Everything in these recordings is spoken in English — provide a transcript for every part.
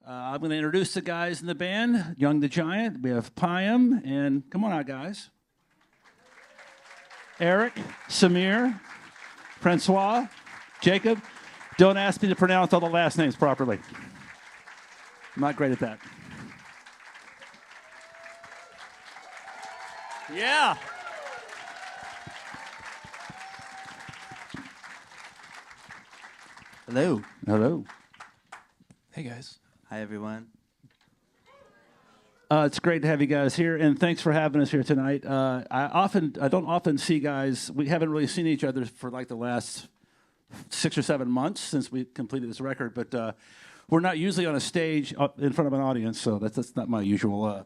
I'm going to introduce the guys in the band. Young the Giant. We have Payam, and come on out, guys. Eric, Samir, Francois, Jacob. Don't ask me to pronounce all the last names properly. I'm not great at that. Yeah. Hello. Hello. Hey, guys. Hi, everyone. It's great to have you guys here, and thanks for having us here tonight. I don't often see guys. We haven't really seen each other for like the last 6 or 7 months since we completed this record, but we're not usually on a stage in front of an audience, so that's not my usual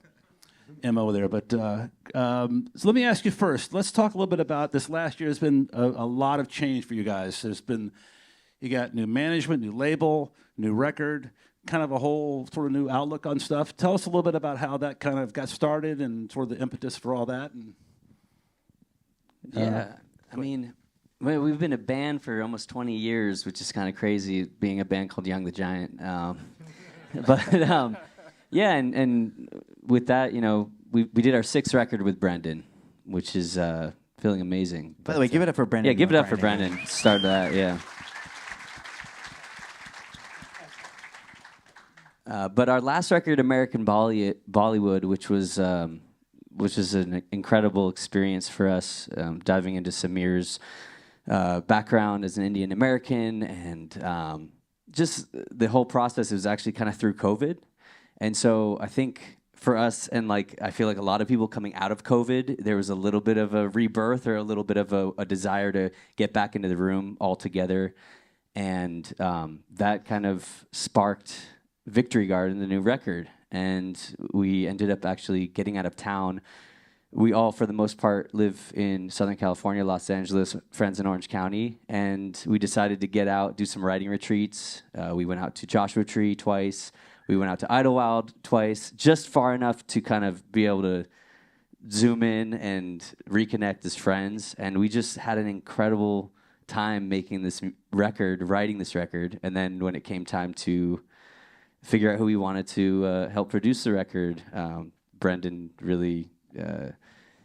MO there. But so let me ask you first. Let's talk a little bit about this. Last year has been a lot of change for you guys. You got new management, new label, new record, kind of a whole sort of new outlook on stuff. Tell us a little bit about how that kind of got started and sort of the impetus for all that. And, yeah, I mean, we've been a band for almost 20 years, which is kind of crazy, being a band called Young the Giant. Yeah, and with that, you know, we did our 6th record with Brendan, which is feeling amazing. By the way, give it up for Brendan. Yeah, give it up for Brendan. Start that, yeah. But our last record, American Bollywood, which was an incredible experience for us, diving into Samir's background as an Indian American, and just the whole process was actually kind of through COVID. And so I think for us, and like I feel like a lot of people coming out of COVID, there was a little bit of a rebirth or a little bit of a desire to get back into the room all together. And that kind of sparked Victory Garden, the new record, and we ended up actually getting out of town. We all, for the most part, live in Southern California, Los Angeles, friends in Orange County, and we decided to get out, do some writing retreats. We went out to Joshua Tree twice. We went out to Idlewild twice, just far enough to kind of be able to zoom in and reconnect as friends, and we just had an incredible time making this record, writing this record, and then when it came time to figure out who we wanted to help produce the record, Brendan really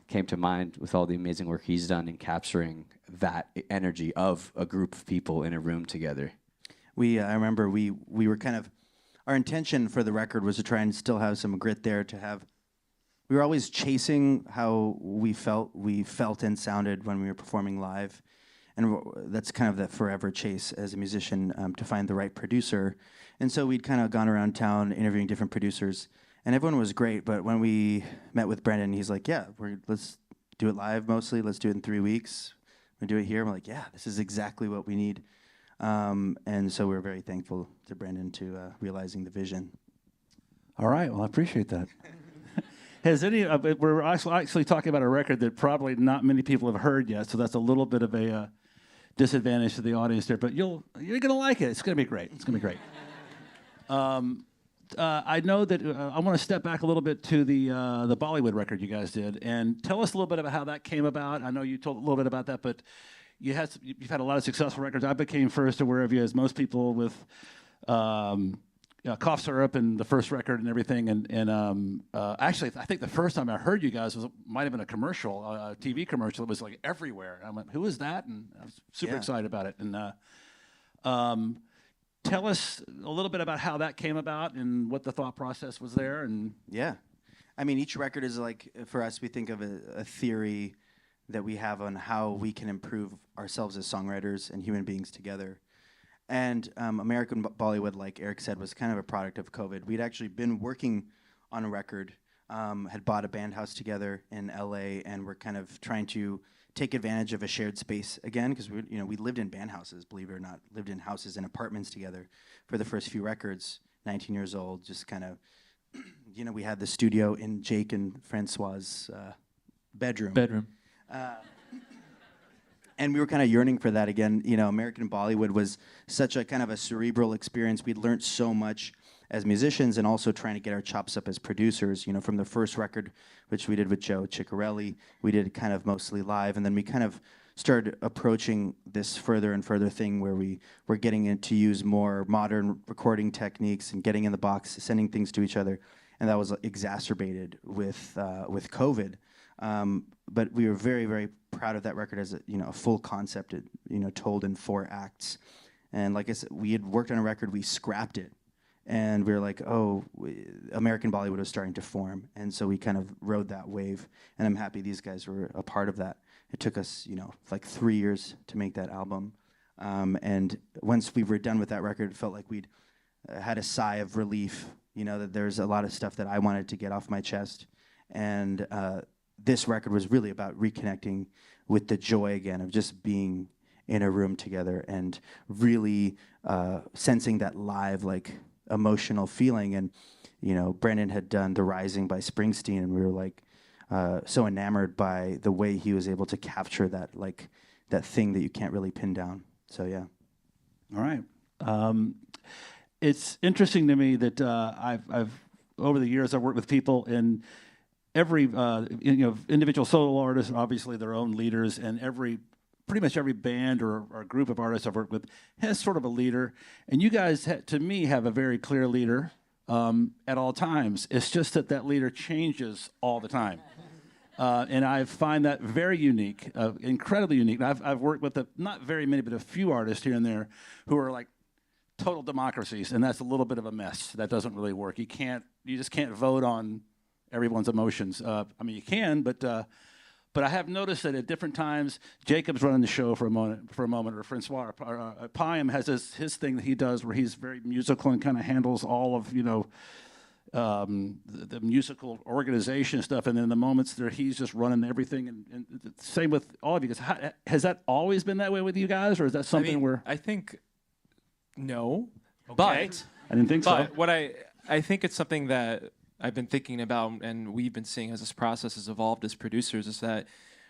came to mind with all the amazing work he's done in capturing that energy of a group of people in a room together. I remember we were kind of, our intention for the record was to try and still have some grit there, we were always chasing how we felt and sounded when we were performing live. And that's kind of the forever chase as a musician, to find the right producer. And so we'd kind of gone around town interviewing different producers, and everyone was great. But when we met with Brendan, he's like, yeah, let's do it live mostly. Let's do it in 3 weeks. We do it here. We're like, yeah, this is exactly what we need. And so we're very thankful to Brendan to realizing the vision. all right, well, I appreciate that. We're actually talking about a record that probably not many people have heard yet, so that's a little bit of a disadvantage to the audience there. But you're gonna like it. It's gonna be great. It's gonna be great. I know that I want to step back a little bit to the Bollywood record you guys did, and tell us a little bit about how that came about. I know you told a little bit about that, but you've had a lot of successful records. I became first aware of you, as most people, with Cough Syrup and the first record and everything. And actually, I think the first time I heard you guys might have been a commercial, a TV commercial. It was like everywhere. And I went, "Who is that?" And I was super excited about it. And tell us a little bit about how that came about and what the thought process was there. And yeah, I mean, each record is like, for us, we think of a theory that we have on how we can improve ourselves as songwriters and human beings together. And American Bollywood, like Eric said, was kind of a product of COVID. We'd actually been working on a record, had bought a band house together in LA, and we're kind of trying to take advantage of a shared space again, because we lived in band houses, believe it or not, lived in houses and apartments together for the first few records, 19 years old, just kind of, we had the studio in Jake and Francois' bedroom. And we were kind of yearning for that again. American Bollywood was such a kind of a cerebral experience. We'd learned so much as musicians and also trying to get our chops up as producers. From the first record, which we did with Joe Ciccarelli, we did kind of mostly live. And then we kind of started approaching this further and further thing where we were getting it to use more modern recording techniques and getting in the box, sending things to each other, and that was exacerbated with COVID. But we were very, very proud of that record as a full concept, told in 4 acts. And like I said, we had worked on a record, we scrapped it, and we were like, American Bollywood was starting to form, and so we kind of rode that wave. And I'm happy these guys were a part of that. It took us, like 3 years to make that album. And once we were done with that record, it felt like we'd had a sigh of relief, that there's a lot of stuff that I wanted to get off my chest. And this record was really about reconnecting with the joy again of just being in a room together and really sensing that live, like, emotional feeling. And, Brendan had done The Rising by Springsteen, and we were like so enamored by the way he was able to capture that, like, that thing that you can't really pin down. So, yeah. All right. It's interesting to me that I've over the years I've worked with people in every individual solo artists, obviously their own leaders, and pretty much every band or group of artists I've worked with has sort of a leader. And you guys, to me, have a very clear leader at all times. It's just that leader changes all the time. And I find that very unique, incredibly unique. And I've worked with not very many, but a few artists here and there who are like total democracies, and that's a little bit of a mess. That doesn't really work. You just can't vote on everyone's emotions. I mean, you can, but I have noticed that at different times, Jacob's running the show for a moment, or Francois, Payam has his thing that he does where he's very musical and kind of handles all of the musical organization stuff, and then the moments there he's just running everything. And same with all of you guys. Has that always been that way with you guys, or is that something where I think no, okay. but I didn't think so. But what I think it's something that I've been thinking about, and we've been seeing as this process has evolved as producers, is that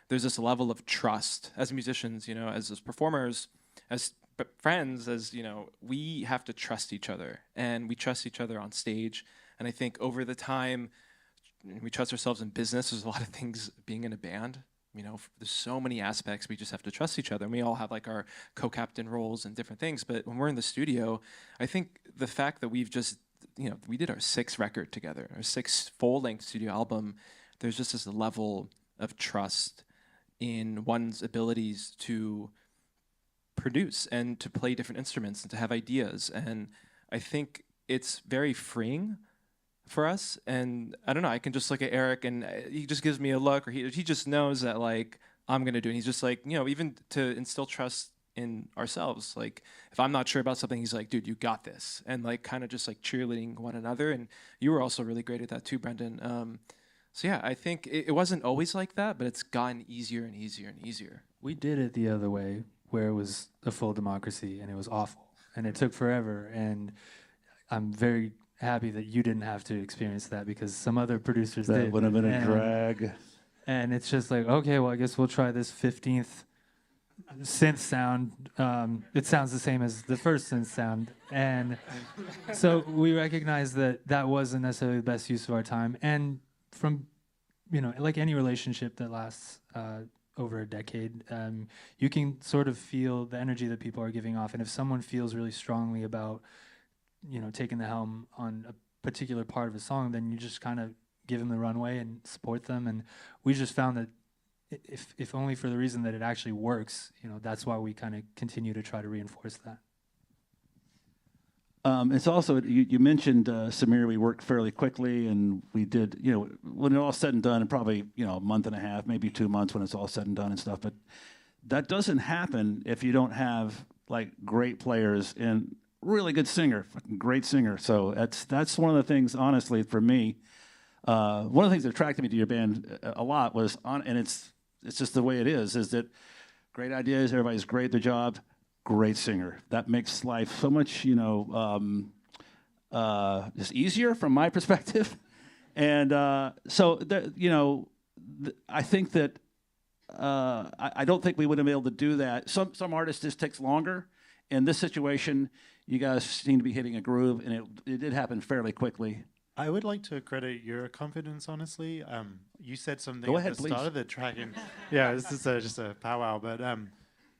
there's this level of trust as musicians, as performers, as friends, as we have to trust each other, and we trust each other on stage. And I think over the time, we trust ourselves in business. There's a lot of things being in a band. There's so many aspects. We just have to trust each other. And we all have like our co-captain roles and different things. But when we're in the studio, I think the fact that we've just, we did our 6th record together, our 6th full-length studio album, there's just this level of trust in one's abilities to produce and to play different instruments and to have ideas. And I think it's very freeing for us. And I don't know, I can just look at Eric and he just gives me a look, or he just knows that like I'm gonna do it. And he's just like, even to instill trust in ourselves. Like if I'm not sure about something, he's like, dude, you got this. And like kind of just like cheerleading one another. And you were also really great at that too, Brendan. So yeah, I think it wasn't always like that, but it's gotten easier and easier and easier. We did it the other way, where it was a full democracy and it was awful and it took forever. And I'm very happy that you didn't have to experience that, because some other producers did. That would have been a drag. And it's just like, okay, well, I guess we'll try this 15th synth sound. It sounds the same as the first synth sound. And so we recognize that that wasn't necessarily the best use of our time. And from, like any relationship that lasts over a decade, you can sort of feel the energy that people are giving off. And if someone feels really strongly about taking the helm on a particular part of a song, then you just kind of give them the runway and support them. And we just found that if only for the reason that it actually works, that's why we kind of continue to try to reinforce that. It's also, you mentioned, Samir, we worked fairly quickly, and we did, when it all said and done, and probably, a month and a half, maybe 2 months when it's all said and done and stuff. But that doesn't happen if you don't have, like, great players and really good singer, fucking great singer. So that's one of the things, honestly, for me, one of the things that attracted me to your band a lot was, and it's just the way it is that great ideas, everybody's great at their job, great singer. That makes life so much, just easier from my perspective. And so, I think that I don't think we would have been able to do that. Some artists, this takes longer. In this situation, you guys seem to be hitting a groove, and it did happen fairly quickly. I would like to credit your confidence, honestly. you said something Go at ahead, the start please. of the track, and yeah, this is just a powwow. But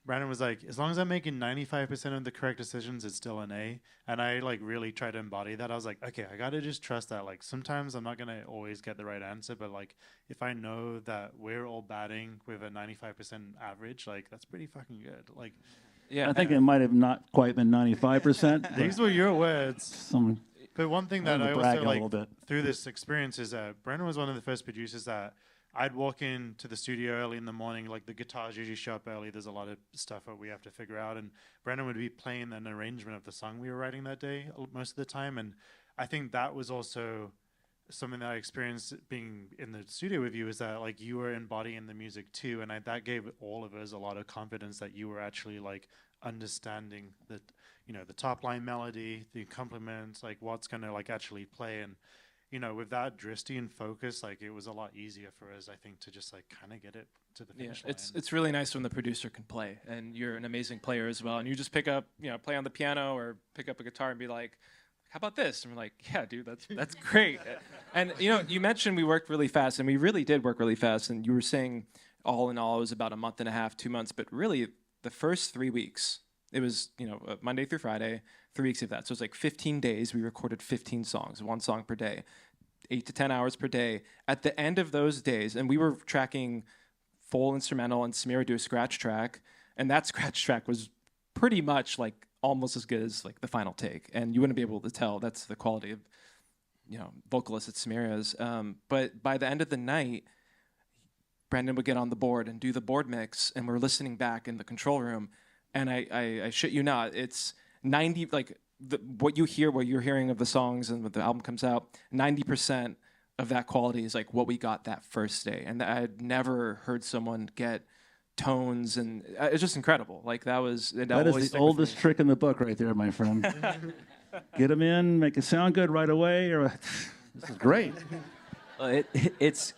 Brandon was like, as long as I'm making 95% of the correct decisions, it's still an A. And I like really tried to embody that. I was like, okay, I gotta just trust that. Like sometimes I'm not gonna always get the right answer, but like if I know that we're all batting with a 95% average, like that's pretty fucking good. Like, Yeah, I think it might have not quite been 95%. these were your words. Some But one thing that I'm I bragging also a little like bit. through this experience is that Brandon was one of the first producers that I'd walk into the studio early in the morning. Like the guitars usually show up early. There's a lot of stuff that we have to figure out, and Brandon would be playing an arrangement of the song we were writing that day most of the time. And I think that was also something that I experienced being in the studio with you, is that like you were embodying the music too, and that gave all of us a lot of confidence that you were actually like understanding that, you know, the top line melody, the accompaniment, like what's gonna like actually play. And you know, with that drifty and focus, like it was a lot easier for us, I think, to just like kind of get it to the finish line. it's really nice when the producer can play, and you're an amazing player as well, and you just pick up, you know, play on the piano or pick up a guitar and be like, how about this? And we're like, yeah, dude, that's great. And you know, you mentioned we worked really fast, and we really did work really fast. And you were saying all in all it was about a month and a half, 2 months, but really the first 3 weeks, it was, you know, Monday through Friday, 3 weeks of that. So it was like 15 days. We recorded 15 songs, 1 song per day, 8 to 10 hours per day. At the end of those days, and we were tracking full instrumental, and Samir would do a scratch track, and that scratch track was pretty much like almost as good as like the final take, and you wouldn't be able to tell. That's the quality of, you know, vocalists at Samir is. But by the end of the night, Brandon would get on the board and do the board mix, and we're listening back in the control room, and I shit you not, it's 90, like what you're hearing of the songs and when the album comes out, 90% of that quality is like what we got that first day. And I had never heard someone get tones, and it's just incredible. Like that is the oldest trick in the book right there, my friend. Get them in, make it sound good right away. Or this is great. It's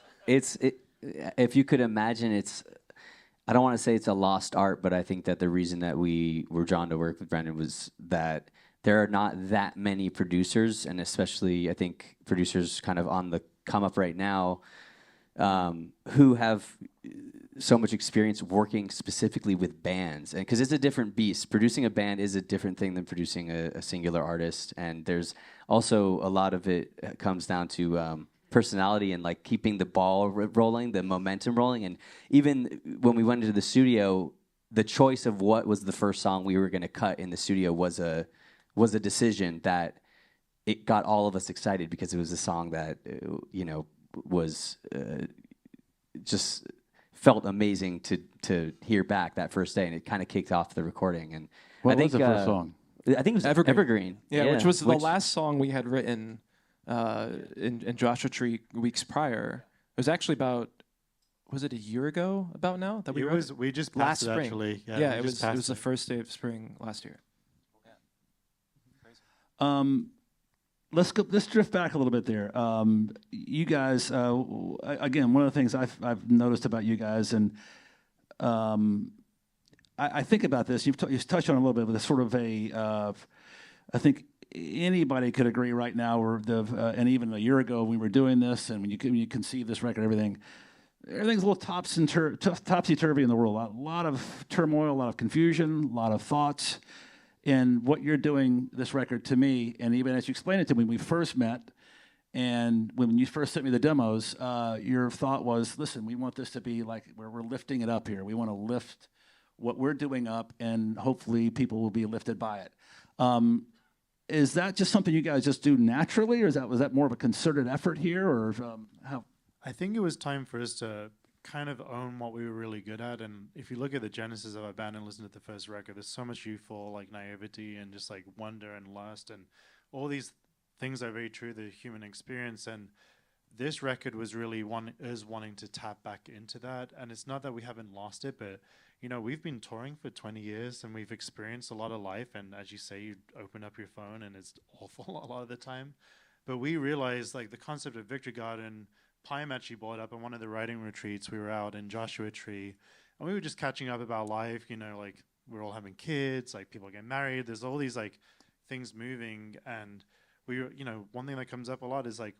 if you could imagine, I don't want to say it's a lost art, but I think that the reason that we were drawn to work with Brendan was that there are not that many producers, and especially I think producers kind of on the come up right now, who have so much experience working specifically with bands. And because it's a different beast. Producing a band is a different thing than producing a singular artist. And there's also a lot of it comes down to personality and like keeping the ball rolling, the momentum rolling. And even when we went into the studio, the choice of what was the first song we were going to cut in the studio was a decision that it got all of us excited, because it was a song that you know was just felt amazing to hear back that first day, and it kind of kicked off the recording. And What I think was the first song? I think it was Evergreen. Yeah, which was the last song we had written in Joshua Tree weeks prior. It was actually about, was it a year ago about now that we wrote it? We just last passed it spring. actually. Yeah, it was the first day of spring last year. Let's drift back a little bit there. You guys, again, one of the things I've noticed about you guys, and I think about this. You've touched on it a little bit, but it's sort of I think anybody could agree right now, and even a year ago when we were doing this, and when you conceive this record, everything's a little topsy-turvy in the world. A lot of turmoil, a lot of confusion, a lot of thoughts. And what you're doing, this record, to me, and even as you explained it to me when we first met, and when you first sent me the demos, your thought was, listen, we want this to be like where we're lifting it up here. We want to lift what we're doing up, and hopefully people will be lifted by it. Is that just something you guys just do naturally, or was that more of a concerted effort here, or how? I think it was time for us to kind of own what we were really good at. And if you look at the genesis of our band and listen to the first record, there's so much youthful like naivety and just like wonder and lust, and all these things are very true to the human experience. And this record was really wanting to tap back into that. And it's not that we haven't lost it, but you know, we've been touring for 20 years and we've experienced a lot of life. And as you say, you open up your phone and it's awful a lot of the time. But we realized like the concept of Victory Garden, Pym actually brought up on one of the writing retreats. We were out in Joshua Tree and we were just catching up about life. You know, like we're all having kids, like people get married. There's all these like things moving. And we were, you know, one thing that comes up a lot is like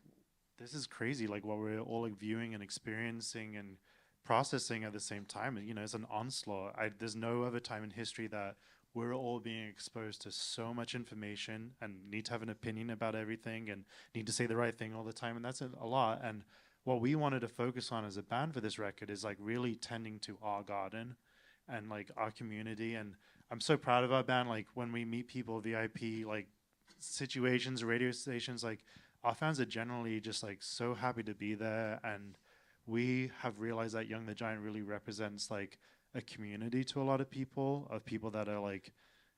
this is crazy, like what we're all like viewing and experiencing and processing at the same time. And, you know, it's an onslaught. There's no other time in history that we're all being exposed to so much information and need to have an opinion about everything and need to say the right thing all the time. And that's a lot. And what we wanted to focus on as a band for this record is like really tending to our garden and like our community. And I'm so proud of our band. Like when we meet people, VIP, like situations, radio stations, like our fans are generally just like so happy to be there. And we have realized that Young the Giant really represents like a community to a lot of people, of people that are like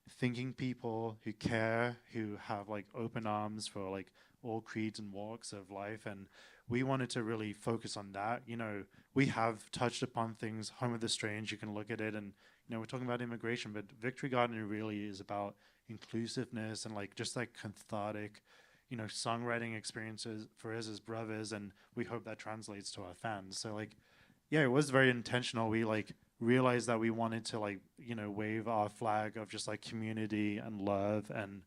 thinking people who care, who have like open arms for like all creeds and walks of life. And we wanted to really focus on that. You know, we have touched upon things, Home of the Strange, you can look at it, and you know, we're talking about immigration, but Victory Garden really is about inclusiveness and like just like cathartic, you know, songwriting experiences for us as brothers, and we hope that translates to our fans. So like, yeah, it was very intentional. We like realized that we wanted to like, you know, wave our flag of just like community and love and,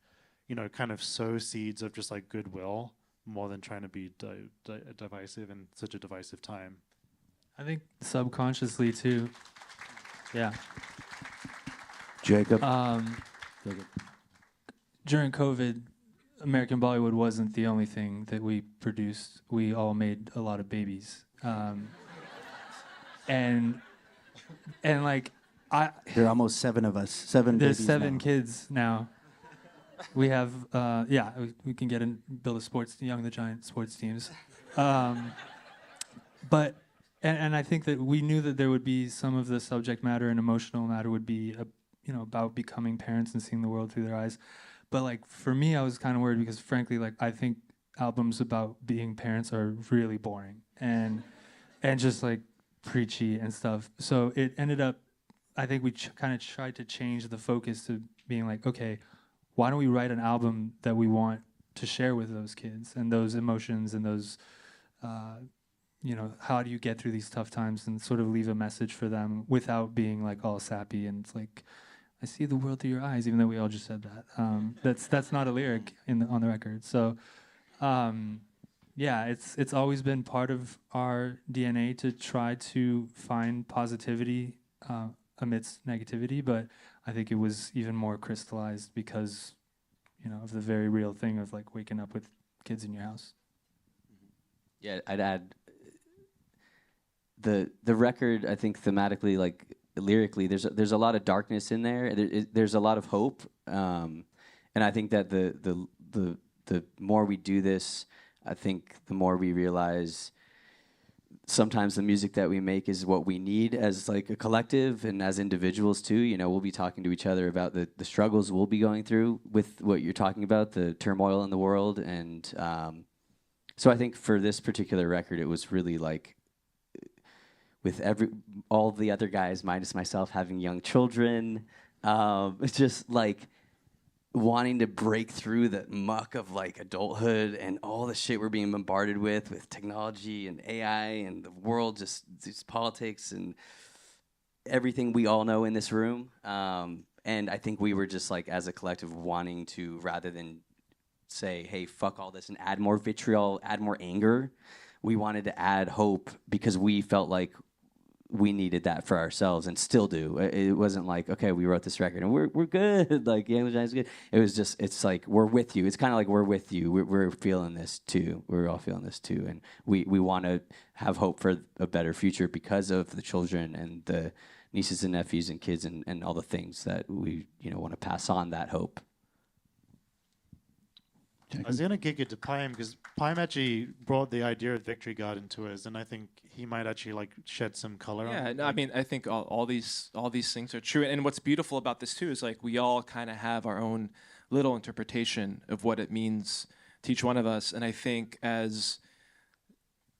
you know, kind of sow seeds of just like goodwill more than trying to be divisive in such a divisive time. I think subconsciously too. Yeah. Jacob. During COVID, American Bollywood wasn't the only thing that we produced. We all made a lot of babies. And like There are almost 7 of us. 7 there's babies 7 now. kids now. We have we can get and build a Young the Giant sports teams. But I think that we knew that there would be some of the subject matter and emotional matter would be about becoming parents and seeing the world through their eyes. But like for me, I was kind of worried because frankly, like I think albums about being parents are really boring and just like preachy and stuff. So it ended up, I think we kind of tried to change the focus to being like, okay, why don't we write an album that we want to share with those kids and those emotions and those, how do you get through these tough times and sort of leave a message for them without being like all sappy and it's like, I see the world through your eyes, even though we all just said that. That's not a lyric on the record. So, it's always been part of our DNA to try to find positivity amidst negativity, but I think it was even more crystallized because, of the very real thing of like waking up with kids in your house. Yeah, I'd add the record. I think thematically, like lyrically, there's a lot of darkness in there. There's a lot of hope, and I think that the more we do this, I think the more we realize sometimes the music that we make is what we need as like a collective and as individuals too. We'll be talking to each other about the struggles we'll be going through with what you're talking about, the turmoil in the world. And so I think for this particular record, it was really like with all the other guys minus myself having young children, just like wanting to break through the muck of like adulthood and all the shit we're being bombarded with technology and AI and the world, just politics and everything we all know in this room. And I think we were just like, as a collective, wanting to, rather than say, hey, fuck all this and add more vitriol, add more anger, we wanted to add hope because we felt like we needed that for ourselves and still do. It wasn't like, okay, we wrote this record and we're good. Like, Young the Giant's good. It was just, it's like, we're with you. It's kind of like, we're with you. We're feeling this too. We're all feeling this too. And we want to have hope for a better future because of the children and the nieces and nephews and kids and all the things that we, want to pass on that hope. I was going to kick it to Pym because Pym actually brought the idea of Victory Garden to us, and I think he might actually like shed some color on it. Yeah, no, I mean, I think all these things are true. And what's beautiful about this too is like we all kind of have our own little interpretation of what it means to each one of us. And I think as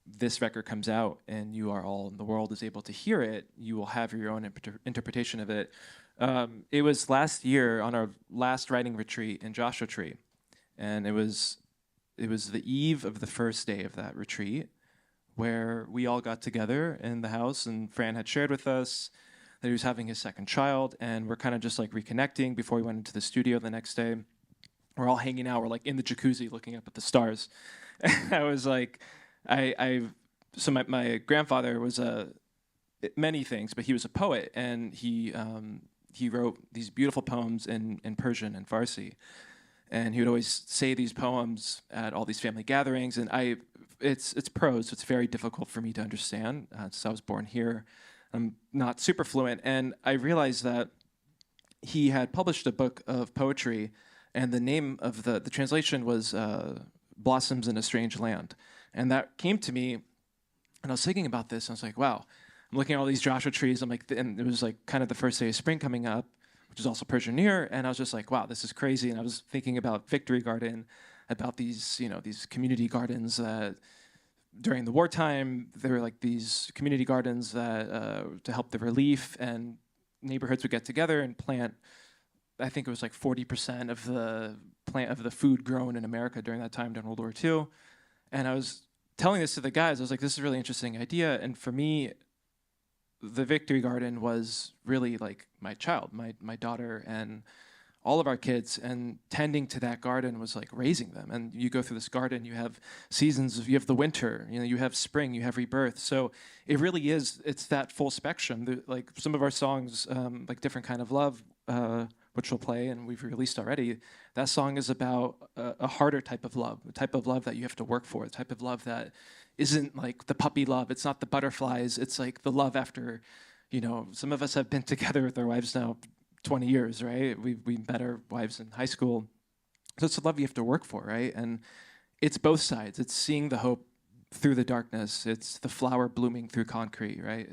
this record comes out and you are all in the world is able to hear it, you will have your own interpretation of it. It was last year on our last writing retreat in Joshua Tree. And it was the eve of the first day of that retreat where we all got together in the house, and Fran had shared with us that he was having his second child, and we're kind of just like reconnecting before we went into the studio the next day. We're all hanging out. We're like in the jacuzzi looking up at the stars. I was like, So my grandfather was many things, but he was a poet, and he wrote these beautiful poems in Persian and Farsi, and he would always say these poems at all these family gatherings, and it's prose, so it's very difficult for me to understand. Since I was born here, I'm not super fluent, and I realized that he had published a book of poetry, and the name of the translation was Blossoms in a Strange Land. And that came to me, and I was thinking about this, and I was like, wow, I'm looking at all these Joshua trees, I'm like, and it was like kind of the first day of spring coming up, which is also Persian New Year, and I was just like, wow, this is crazy. And I was thinking about Victory Garden, about these, these community gardens that during the wartime, there were like these community gardens that to help the relief, and neighborhoods would get together and plant. I think it was like 40% of the food grown in America during that time during World War II. And I was telling this to the guys. I was like, this is a really interesting idea. And for me, the Victory Garden was really like my child, my daughter, and all of our kids, and tending to that garden was like raising them. And you go through this garden, you have seasons, you have the winter, you have spring, you have rebirth. So it really is, it's that full spectrum. Like some of our songs, like Different Kind of Love, which we'll play and we've released already, that song is about a harder type of love, a type of love that you have to work for, a type of love that isn't like the puppy love, it's not the butterflies, it's like the love after, some of us have been together with our wives now 20 years, right? We met our wives in high school. So it's the love you have to work for, right? And it's both sides. It's seeing the hope through the darkness. It's the flower blooming through concrete, right?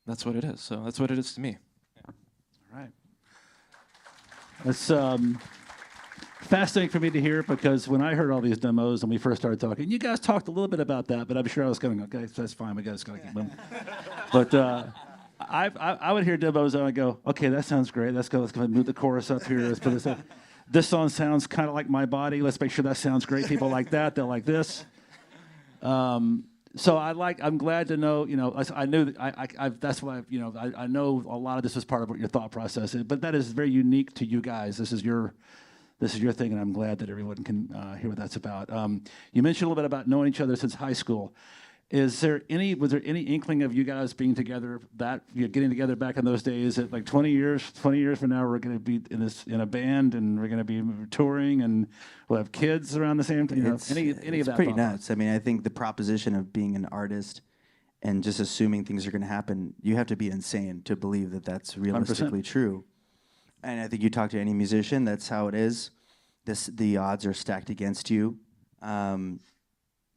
That's what it is. So that's what it is to me. Yeah. All right. It's fascinating for me to hear, because when I heard all these demos and we first started talking, you guys talked a little bit about that, but I'm sure I was going, okay, that's fine. We guys got to keep moving. But I would hear demos and I go, okay, that sounds great. Let's go move the chorus up here. Let's put this up. This song sounds kind of like My Body. Let's make sure that sounds great. People like that. They'll like this. So I'm glad to know, I knew that that's why, I know a lot of this was part of what your thought process is, but that is very unique to you guys. This is your thing, and I'm glad that everyone can hear what that's about. You mentioned a little bit about knowing each other since high school. Was there any inkling of you guys being together, getting together back in those days, that like 20 years from now we're going to be in a band and we're going to be touring and we'll have kids around the same time? Any of that? It's pretty nuts. I mean, I think the proposition of being an artist and just assuming things are going to happen, you have to be insane to believe that that's realistically 100%. True. And I think you talk to any musician, that's how it is. The odds are stacked against you.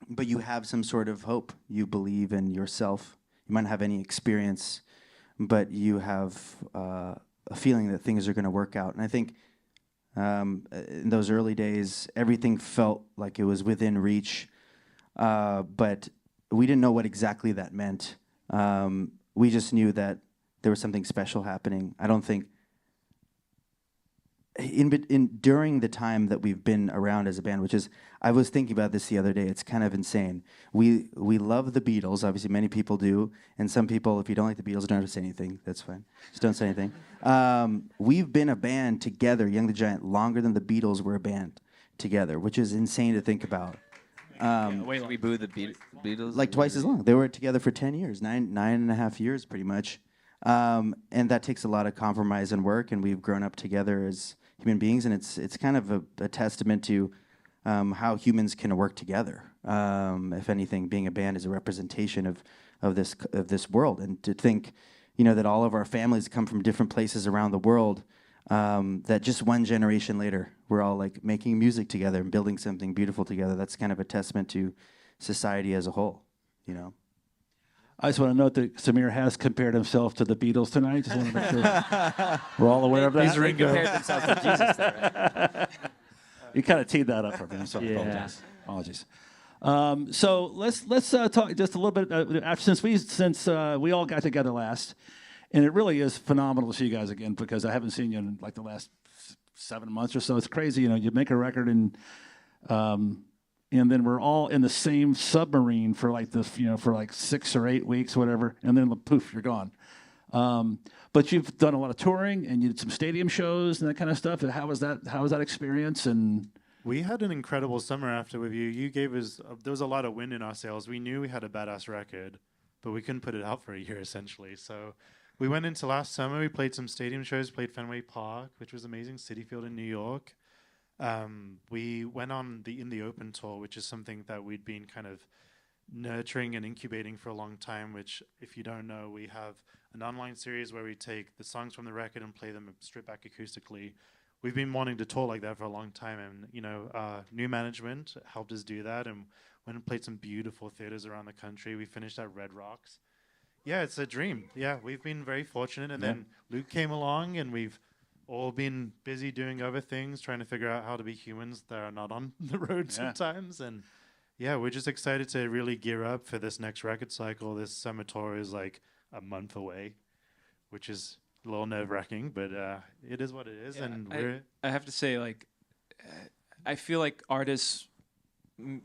But you have some sort of hope. You believe in yourself. You might not have any experience, but you have a feeling that things are going to work out. And I think in those early days, everything felt like it was within reach, but we didn't know what exactly that meant. We just knew that there was something special happening. I don't think during the time that we've been around as a band, which is, I was thinking about this the other day, it's kind of insane. We love the Beatles, obviously many people do, and some people, if you don't like the Beatles, don't have to say anything, that's fine. Just don't say anything. We've been a band together, Young the Giant, longer than the Beatles were a band together, which is insane to think about. Wait, we booed the Beatles? Like twice as long. They were together for 10 years, nine and a half years pretty much. And that takes a lot of compromise and work, and we've grown up together as human beings, and it's kind of a testament to how humans can work together. If anything, being a band is a representation of this world, and to think, that all of our families come from different places around the world. That just one generation later, we're all like making music together and building something beautiful together. That's kind of a testament to society as a whole, I just want to note that Samir has compared himself to the Beatles tonight. Just want to make sure we're all aware of that. He's compared themselves to Jesus there, right? You kind of teed that up for me, so I apologize. So let's talk just a little bit since we all got together last, and it really is phenomenal to see you guys again, because I haven't seen you in like the last 7 months or so. It's crazy, you make a record and then we're all in the same submarine for like for like 6 or 8 weeks, whatever, and then poof, you're gone. But you've done a lot of touring and you did some stadium shows and that kind of stuff. How was that experience? And We had an incredible summer after with you. You gave us, there was a lot of wind in our sails. We knew we had a badass record, but we couldn't put it out for a year, essentially. So we went into last summer, we played some stadium shows, played Fenway Park, which was amazing, Citi Field in New York. We went on the In the Open tour, which is something that we'd been kind of nurturing and incubating for a long time, which, if you don't know, we have an online series where we take the songs from the record and play them stripped back acoustically. We've been wanting to tour like that for a long time, and new management helped us do that, and went and played some beautiful theaters around the country. We finished at Red Rocks. Yeah, it's a dream. Yeah, we've been very fortunate, and then Luke came along, and we've all been busy doing other things, trying to figure out how to be humans that are not on the road sometimes. And yeah, we're just excited to really gear up for this next record cycle. This summer tour is like a month away, which is a little nerve-wracking, but it is what it is. Yeah, and I have to say, like, I feel like artists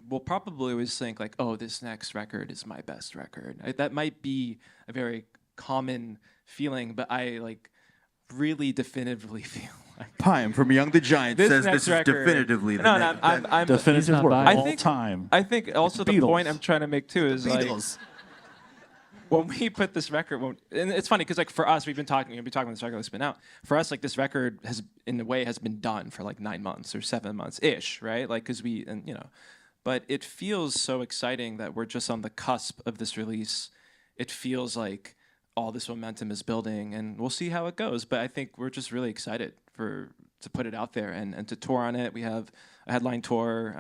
will probably always think, like, oh, this next record is my best record. That might be a very common feeling, but I, like, really definitively feel like Pime from Young the Giant this says next this is record, definitively the no, next. I'm Definitive not word biased. all I think- time. I think also the Beatles. point I'm trying to make too is like Beatles. when we put this record, and it's funny because like for us, we've been talking about this record that's been out. For us, like this record has, in a way, has been done for like 9 months or 7 months ish, right? Like because but it feels so exciting that we're just on the cusp of this release. It feels like all this momentum is building, and we'll see how it goes. But I think we're just really excited to put it out there and to tour on it. We have a headline tour,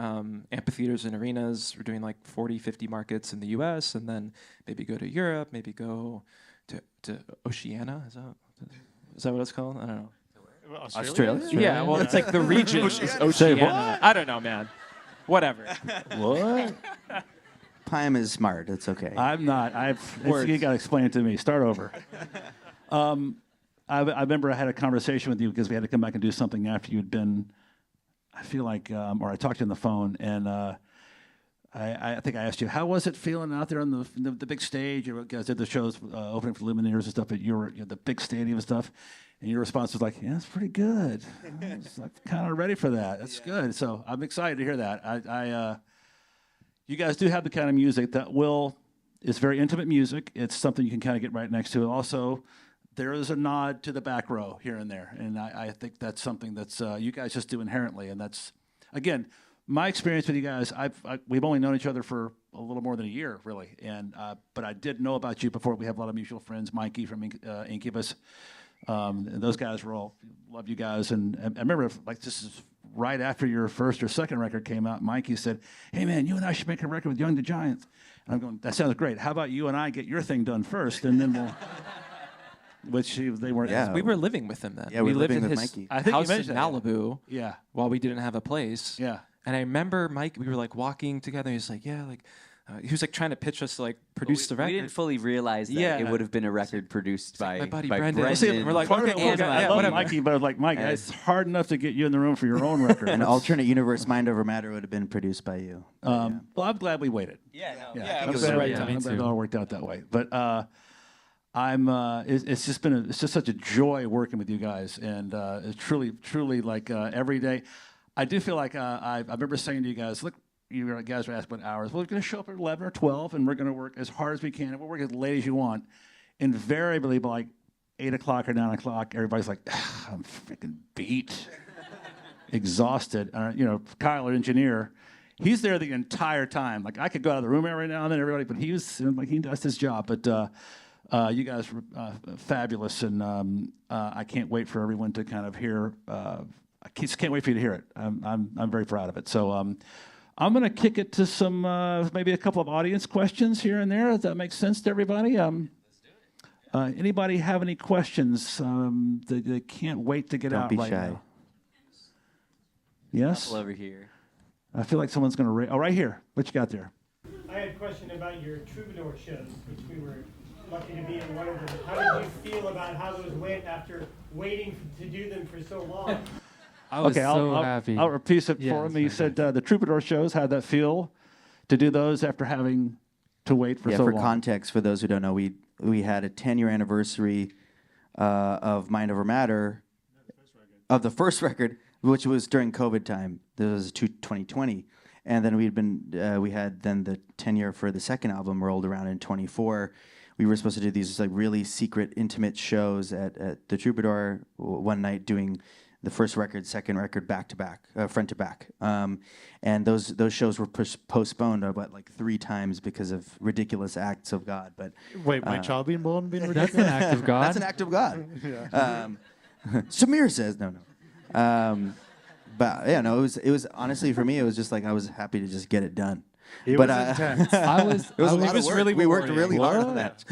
amphitheaters and arenas. We're doing like 40, 50 markets in the U.S. and then maybe go to Europe, maybe go to Oceania. Is that what it's called? I don't know. Australia? Yeah, well, it's like the region is Say Oceania. I don't know, man. Whatever. What? Pime is smart. It's okay. I'm not. Words. You got to explain it to me. Start over. I remember I had a conversation with you because we had to come back and do something after you'd been, I feel like, or I talked to you on the phone, and I think I asked you, how was it feeling out there on the big stage? You guys did the shows opening for Lumineers and stuff at the big stadium and stuff, and your response was like, yeah, it's pretty good. I was like, kind of ready for that. That's good. So I'm excited to hear that. You guys do have the kind of music that it's very intimate music. It's something you can kind of get right next to. Also, there is a nod to the back row here and there, and I think that's something that's you guys just do inherently, and that's, again, my experience with you guys. We've only known each other for a little more than a year, really, and but I did know about you before. We have a lot of mutual friends, Mikey from Incubus, and those guys were all love you guys, and I remember like this is right after your first or second record came out. Mikey said, "Hey man, you and I should make a record with Young the Giants," and I'm going, "That sounds great. How about you and I get your thing done first, and then we'll." Which they weren't. Yeah. We were living with him then. Yeah, we we're lived living in with his Mikey. I think you house in mentioned that, Malibu Yeah, while we didn't have a place. yeah. And I remember Mike, we were like walking together. He's like, yeah, like he was like trying to pitch us to like produce the record. We didn't fully realize that Yeah. it would have been a record produced by my buddy by Brendan. Well, see, And we're like, part okay, of it cool, was yeah, I love whatever. Mikey, but I was like, Mike, it's hard enough to get you in the room for your own record. An alternate universe, Mind Over Matter, would have been produced by you. Well, I'm glad we waited. Yeah, no, Yeah, I'm it was glad, the right I'm time. glad it all worked out that way. But it's just such a joy working with you guys, and it's truly like every day. I do feel like I remember saying to you guys, look, you guys were asking about hours. Well, we're going to show up at 11 or 12, and we're going to work as hard as we can, and we'll work as late as you want. Invariably, by like 8 o'clock or 9 o'clock, everybody's like, I'm freaking beat, exhausted. Kyle, our engineer, he's there the entire time. Like I could go out of the room every now and then, everybody, but he does his job. But you guys were fabulous, and I can't wait for everyone to kind of hear. I just can't wait for you to hear it. I'm very proud of it. So I'm going to kick it to some maybe a couple of audience questions here and there. Does that make sense to everybody? Let's do it. Anybody have any questions? They can't wait to get Don't out be right shy. now. Yes. over here. I feel like someone's going to. Oh, right here. What you got there? I had a question about your troubadour shows, which we were lucky to be in one of them. How did you feel about how those went after waiting to do them for so long? I was Okay, so I'll happy. I'll repeat it Yeah, for it's him. You fine. said the Troubadour shows. How'd that feel to do those after having to wait for Yeah, so for long? context, for those who don't know, we had a 10-year anniversary of Mind Over Matter, of the first record, which was during COVID time. This was 2020, and then we had then the 10-year for the second album rolled around in 24. We were supposed to do these like really secret, intimate shows at the Troubadour one night, doing the first record, second record, back to back, front to back, and those shows were postponed about like 3 times because of ridiculous acts of God. But Wait, my child being born being That's ridiculous? an act of God. that's an act of God. Samir says no. But yeah, no, it was honestly for me, it was just like I was happy to just get it done. It But, was intense. I was It was I a lot was of work. really We worked rewarding. really hard on that.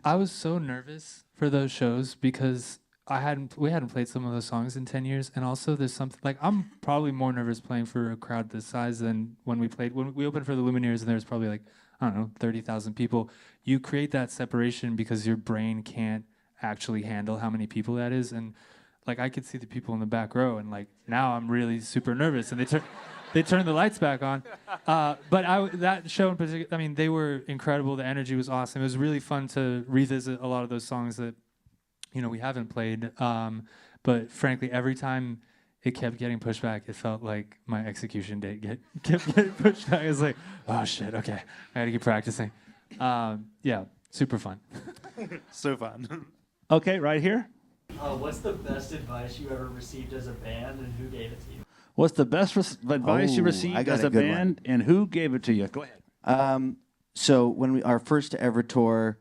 I was so nervous for those shows because we hadn't played some of those songs in 10 years, and also there's something like I'm probably more nervous playing for a crowd this size than when we opened for the Lumineers, and there's probably like, I don't know, 30,000 people. You create that separation because your brain can't actually handle how many people that is, and like I could see the people in the back row, and like now I'm really super nervous, and they turn the lights back on. But that show in particular, I mean, they were incredible. The energy was awesome. It was really fun to revisit a lot of those songs that, you know, we haven't played. But frankly, every time it kept getting pushed back, it felt like my execution date kept getting pushed back. I was like, oh shit, okay, I gotta keep practicing. Yeah, super fun. So fun. Okay, right here. What's the best advice you ever received as a band, and who gave it to you? What's the best advice you Oh, I received got as a a good band, and who gave it to you? Go ahead. So when our first ever tour,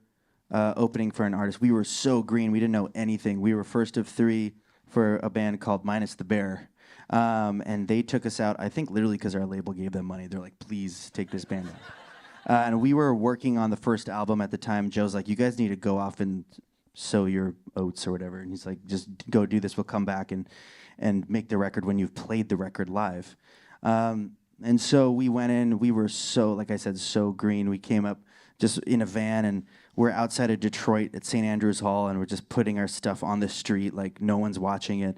opening for an artist, we were so green. We didn't know anything. We were first of 3 for a band called Minus the Bear. And they took us out, I think literally because our label gave them money. They're like, please take this band out. And we were working on the first album at the time. Joe's like, you guys need to go off and sow your oats or whatever. And he's like, just go do this. We'll come back and make the record when you've played the record live. And so we went in. We were so, like I said, so green. We came up just in a van, and we're outside of Detroit at St. Andrews Hall, and we're just putting our stuff on the street like no one's watching it.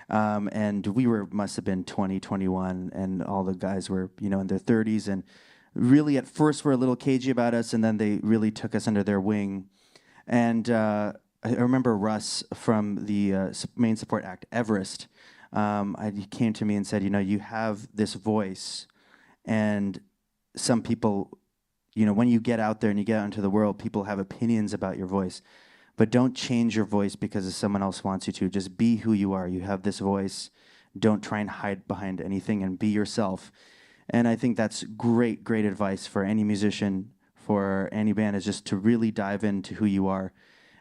And we must have been 20, 21, and all the guys were, you know, in their 30s, and really at first were a little cagey about us, and then they really took us under their wing. And I remember Russ from the main support act, Everest. He came to me and said, you know, you have this voice, and some people, you know, when you get out there and you get out into the world, people have opinions about your voice. But don't change your voice because someone else wants you to. Just be who you are. You have this voice. Don't try and hide behind anything, and be yourself. And I think that's great, great advice for any musician, for any band, is just to really dive into who you are.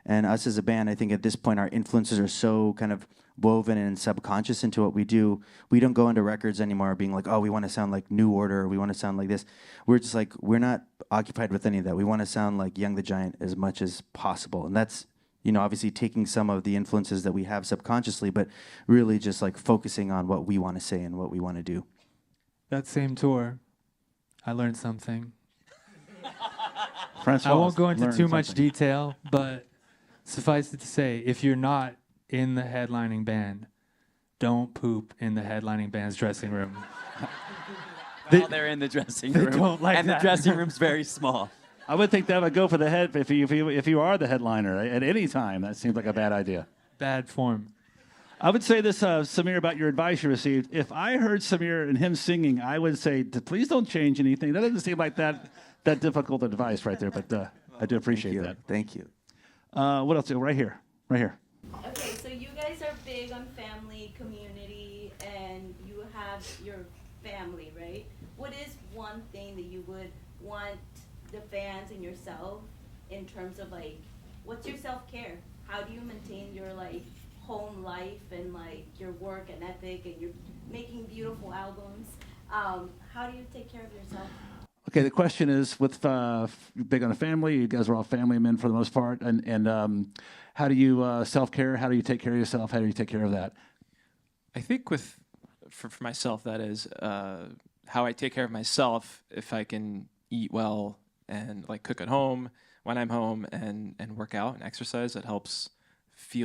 And us as a band, I think at this point, our influences are so kind of woven and subconscious into what we do. We don't go into records anymore being like, oh, we want to sound like New Order, or we want to sound like this. We're just like, we're not occupied with any of that. We want to sound like Young the Giant as much as possible. And that's, you know, obviously taking some of the influences that we have subconsciously, but really just like focusing on what we want to say and what we want to do. That same tour, I learned something. Francois I won't go into learned too much something. detail, but suffice it to say, if you're not in the headlining band, don't poop in the headlining band's dressing room. While they're in the dressing room. don't like and that. the dressing room's very small. I would think that would go for the head if you are the headliner at any time. That seems like a bad idea. Bad form. I would say this, Samir, about your advice you received. If I heard Samir and him singing, I would say, please don't change anything. That doesn't seem like that difficult advice right there, but I do appreciate that. Thank you. What else? Right here. Right here. Okay, so you guys are big on family, community, and you have your family, right? What is one thing that you would want the fans and yourself in terms of like, what's your self-care? How do you maintain your like home life and like your work and ethic, and you're making beautiful albums? How do you take care of yourself? Okay, the question is, with big on a family, you guys are all family men for the most part, and how do you self-care? How do you take care of yourself? How do you take care of that? I think for myself, that is how I take care of myself. If I can eat well and like cook at home when I'm home and work out and exercise, that helps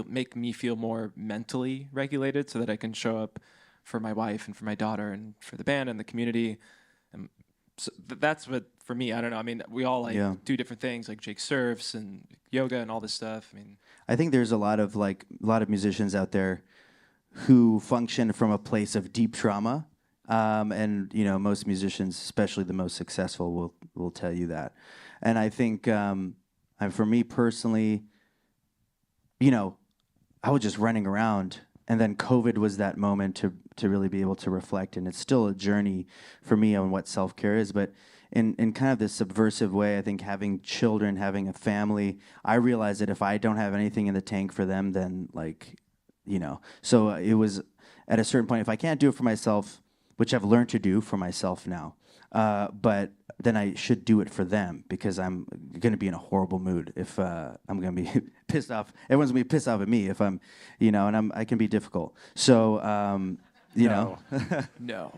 make me feel more mentally regulated, so that I can show up for my wife and for my daughter and for the band and the community. And so that's what, for me, I don't know. I mean, we all do different things, like Jake surfs and yoga and all this stuff. I mean, I think there's a lot of musicians out there who function from a place of deep trauma. And most musicians, especially the most successful, will tell you that. And I think, and for me personally, I was just running around, and then COVID was that moment to really be able to reflect. And it's still a journey for me on what self-care is, but in kind of this subversive way, I think having children, having a family, I realized that if I don't have anything in the tank for them, then so it was at a certain point, if I can't do it for myself, which I've learned to do for myself now, but then I should do it for them, because I'm going to be in a horrible mood if I'm going to be pissed off. Everyone's going to be pissed off at me if I'm, and I can be difficult. So, No. No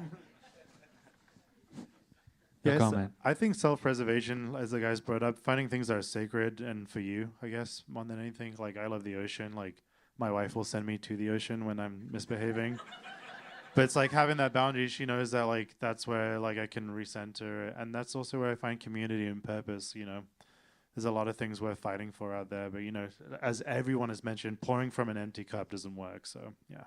Yes, comment. I think self-preservation, as the guys brought up, finding things that are sacred and for you, I guess, more than anything. Like, I love the ocean. Like, my wife will send me to the ocean when I'm misbehaving. But it's like having that boundary. She knows that, like, that's where, like, I can recenter. And that's also where I find community and purpose, There's a lot of things worth fighting for out there. But, as everyone has mentioned, pouring from an empty cup doesn't work. So, yeah.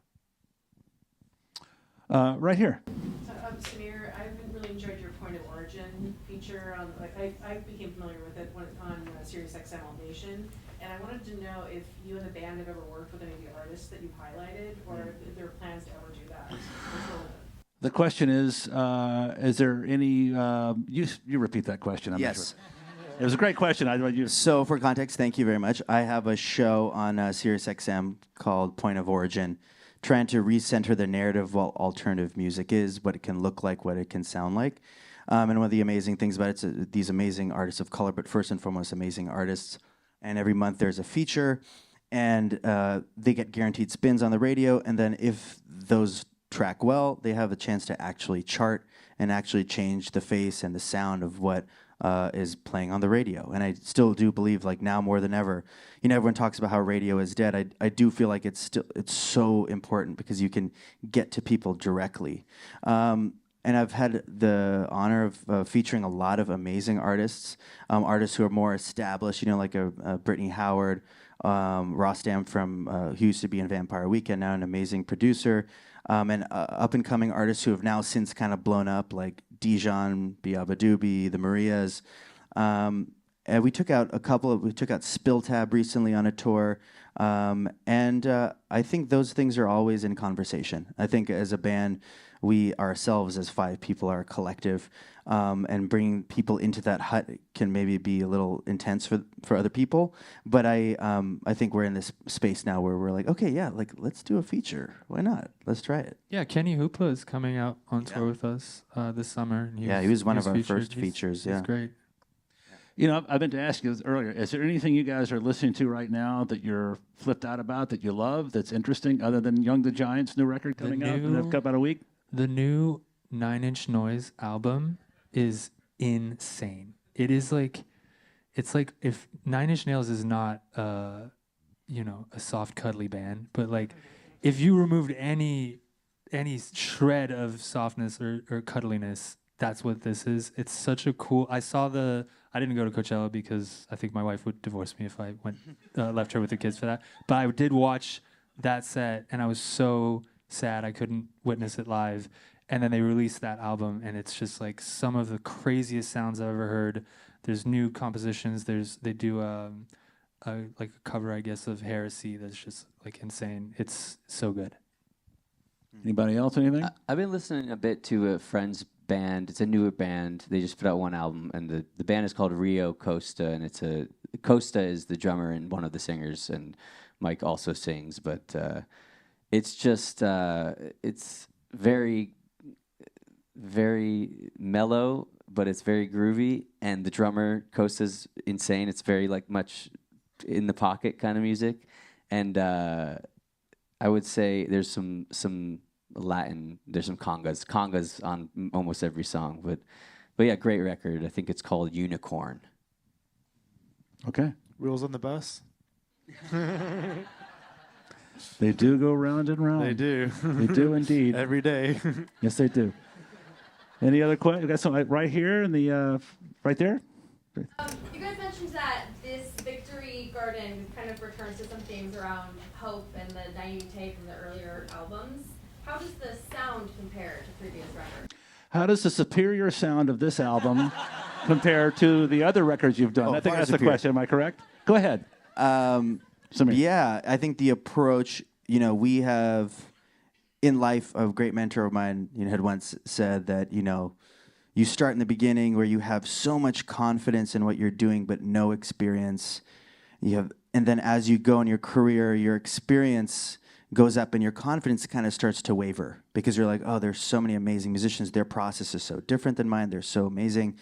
Right here. So, Samir, I've really enjoyed your point of origin feature. I became familiar with it on Sirius XM All Nation, and I wanted to know if you and the band have ever worked with any of the artists that you highlighted, or if there are plans to ever do that. The question is there any? You repeat that question. I'm not yes. sure. It was a great question. So for context, thank you very much. I have a show on SiriusXM called Point of Origin, trying to recenter the narrative of what alternative music is, what it can look like, what it can sound like. And one of the amazing things about it is these amazing artists of color, but first and foremost, amazing artists. And every month there's a feature, and they get guaranteed spins on the radio. And then if those track well, they have a chance to actually chart and actually change the face and the sound of what is playing on the radio. And I still do believe, like, now more than ever, everyone talks about how radio is dead. I do feel like it's so important, because you can get to people directly. And I've had the honor of featuring a lot of amazing artists, artists who are more established, like a Brittany Howard, Rostam who used to be in Vampire Weekend, now an amazing producer, and up-and-coming artists who have now since kind of blown up, like Dijon, Biabadoobie, the Marias. And we took out Spill Tab recently on a tour, and I think those things are always in conversation. I think as a band, we ourselves as 5 people are a collective, and bringing people into that hut can maybe be a little intense for other people. But I think we're in this space now where we're like, okay, yeah, like, let's do a feature. Why not? Let's try it. Yeah, Kenny Hoopla is coming out on tour with us this summer. And he was one of our featured. first features. He's great. I've been to ask you this earlier. Is there anything you guys are listening to right now that you're flipped out about, that you love, that's interesting, other than Young the Giant's new record coming out in about a week? The new 9 Inch Noise album is insane. It is like, it's like if 9 Inch Nails is not, a soft, cuddly band, but like, if you removed any shred of softness or cuddliness, that's what this is. It's such a cool. I didn't go to Coachella because I think my wife would divorce me if I left her with the kids for that. But I did watch that set, and I was so sad I couldn't witness it live. And then they released that album, and it's just like some of the craziest sounds I've ever heard. There's new compositions. They do like a cover, I guess, of Heresy that's just like insane. It's so good. Anybody else? Anything? I've been listening a bit to a friend's band. It's a newer band. They just put out one album, and the band is called Rio Costa, and Costa is the drummer and one of the singers, and Mike also sings, but it's just it's very, very mellow, but it's very groovy, and the drummer Costa's insane. It's very like much in the pocket kind of music, and I would say there's some Latin, there's some congas on almost every song, but yeah, great record. I think it's called Unicorn. Okay. Rules on the bus? They do go round and round. They do. They do indeed. Every day. Yes, they do. Any other questions? We got some right here in the right there. You guys mentioned that this Victory Garden kind of returns to some themes around hope and the naivete from the earlier albums. How does the sound compare to previous records? How does the superior sound of this album compare to the other records you've done? Oh, I think far that's the superior. question. Am I correct? Go ahead. Samir. Yeah, I think the approach, we have in life, a great mentor of mine, had once said that, you start in the beginning where you have so much confidence in what you're doing, but no experience. And then as you go in your career, your experience goes up and your confidence kind of starts to waver because you're like, oh, there's so many amazing musicians. Their process is so different than mine. They're so amazing.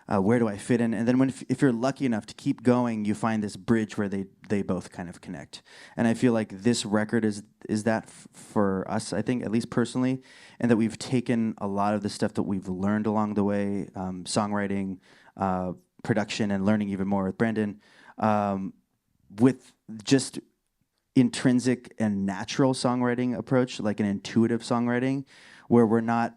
Where do I fit in? And then if you're lucky enough to keep going, you find this bridge where they both kind of connect. And I feel like this record is that for us, I think, at least personally, and that we've taken a lot of the stuff that we've learned along the way, songwriting, production, and learning even more with Brendan, with just intrinsic and natural songwriting approach, like an intuitive songwriting, where we're not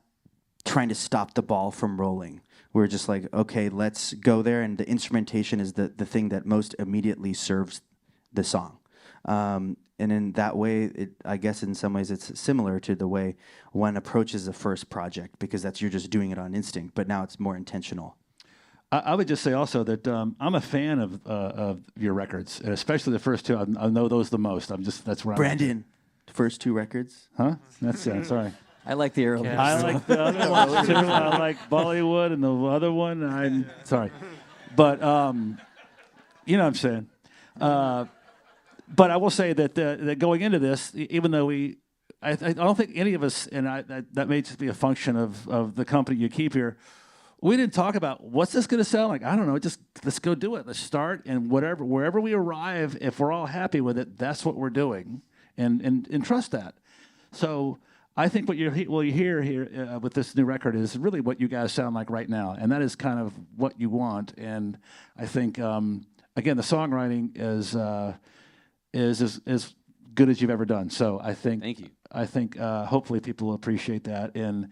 trying to stop the ball from rolling. We're just like, okay, let's go there, and the instrumentation is the thing that most immediately serves the song. And in that way, I guess in some ways it's similar to the way one approaches a first project, because you're just doing it on instinct, but now it's more intentional. I would just say also that I'm a fan of your records, and especially the first two. I know those the most. That's where Brandon, first two records? Huh? That's sorry. I like the early. I like the other ones too. I like Bollywood and the other one. I'm sorry, but you know what I'm saying. But I will say that going into this, even though I don't think any of us, and that may just be a function of the company you keep here. We didn't talk about what's this going to sound like. I don't know. Just let's go do it. Let's start, and wherever we arrive, if we're all happy with it, that's what we're doing, and trust that. So I think what you hear here with this new record is really what you guys sound like right now, and that is kind of what you want. And I think again, the songwriting is as good as you've ever done. So I think thank you. I think hopefully people will appreciate that. And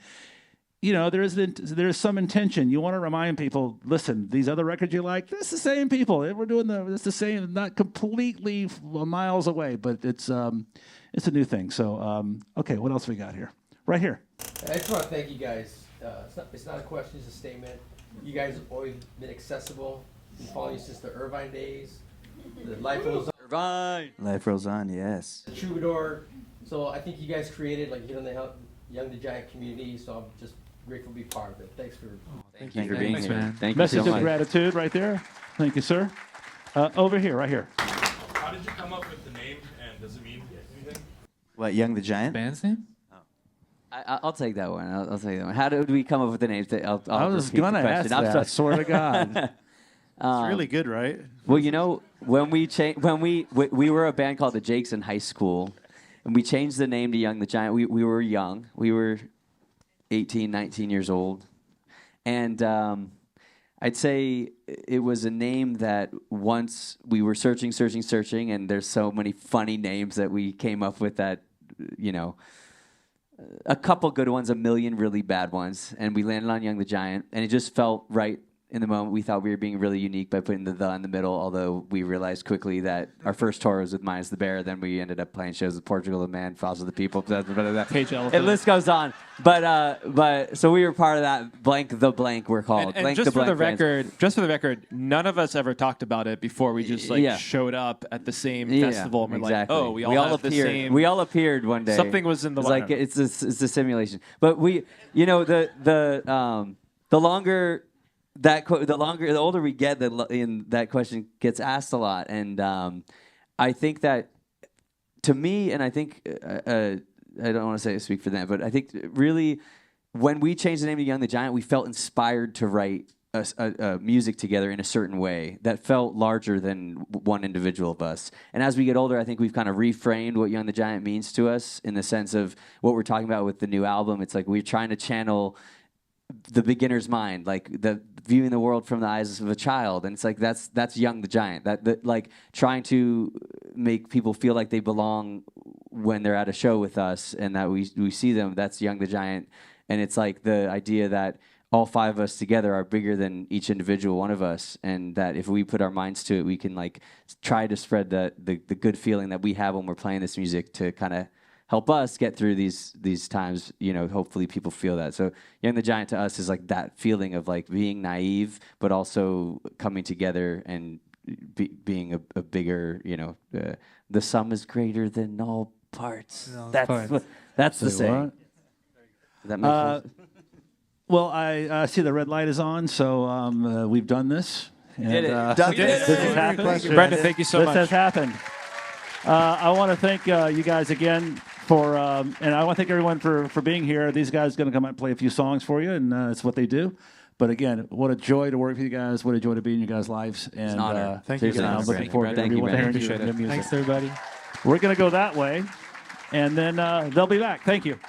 there is some intention. You want to remind people, listen, these other records you like, it's the same people. We're doing it's the same, not completely miles away, but it's a new thing. So, okay, what else we got here? Right here. I just want to thank you guys. It's not a question, it's a statement. You guys have always been accessible. Been following you since the Irvine days. The Life Rolls On. Irvine. Life Rolls On, yes. The Troubadour. So I think you guys created, like, Young the Giant community. So I'm just grateful to be part of it. Thanks for. Thank you for being here. Man. Thank you Message so of much. gratitude right there. Thank you, sir. Over here, right here. How did you come up with the name, and does it mean anything? What, Young the Giant? Band's name? I'll take that one. I'll take that one. How did we come up with the names? I was going to ask that. I swear to God. It's really good, right? Well, when we were a band called the Jakes in high school, and we changed the name to Young the Giant. We were young. We were 18, 19 years old. And I'd say it was a name that once we were searching, and there's so many funny names that we came up with that, a couple good ones, a million really bad ones. And we landed on Young the Giant, and it just felt right in the moment. We thought we were being really unique by putting the in the middle, although we realized quickly that our first tour was with Minus the Bear. Then we ended up playing shows with Portugal, the Man, Foster the People, Cage Elephant. and list goes on. But so we were part of that blank the blank we're called. And Blank just for the blank record, none of us ever talked about it before we just showed up at the same festival and we're exactly. like, oh, we all have appeared. the same. We all appeared one day. Something was in the It's like it's a simulation. But we, the longer. The older we get, that question gets asked a lot, and I think that, to me, and I think I don't want to speak for them, but I think really when we changed the name to Young the Giant, we felt inspired to write a music together in a certain way that felt larger than one individual of us. And as we get older, I think we've kind of reframed what Young the Giant means to us in the sense of what we're talking about with the new album. It's like we're trying to channel the beginner's mind, like the viewing the world from the eyes of a child, and it's like that's Young the Giant. That like trying to make people feel like they belong when they're at a show with us, and that we see them. That's Young the Giant, and it's like the idea that all 5 of us together are bigger than each individual one of us, and that if we put our minds to it, we can like try to spread the good feeling that we have when we're playing this music to kind of help us get through these times. You know, hopefully people feel that. So Young the Giant to us is like that feeling of like being naive, but also coming together and being a bigger, you know, the sum is greater than all parts. That's the saying. Does that make sense? Well, I see the red light is on, so we've done this. And, Did it. This has happened. Brendan, thank you so much. This has happened. I want to thank you guys again for, and I want to thank everyone for being here. These guys are going to come out and play a few songs for you, and it's what they do. But again, what a joy to work with you guys. What a joy to be in your guys' lives. And it's an honor. Thank you guys. I'm looking forward to everyone hearing your music. Thanks, everybody. We're going to go that way, and then they'll be back. Thank you.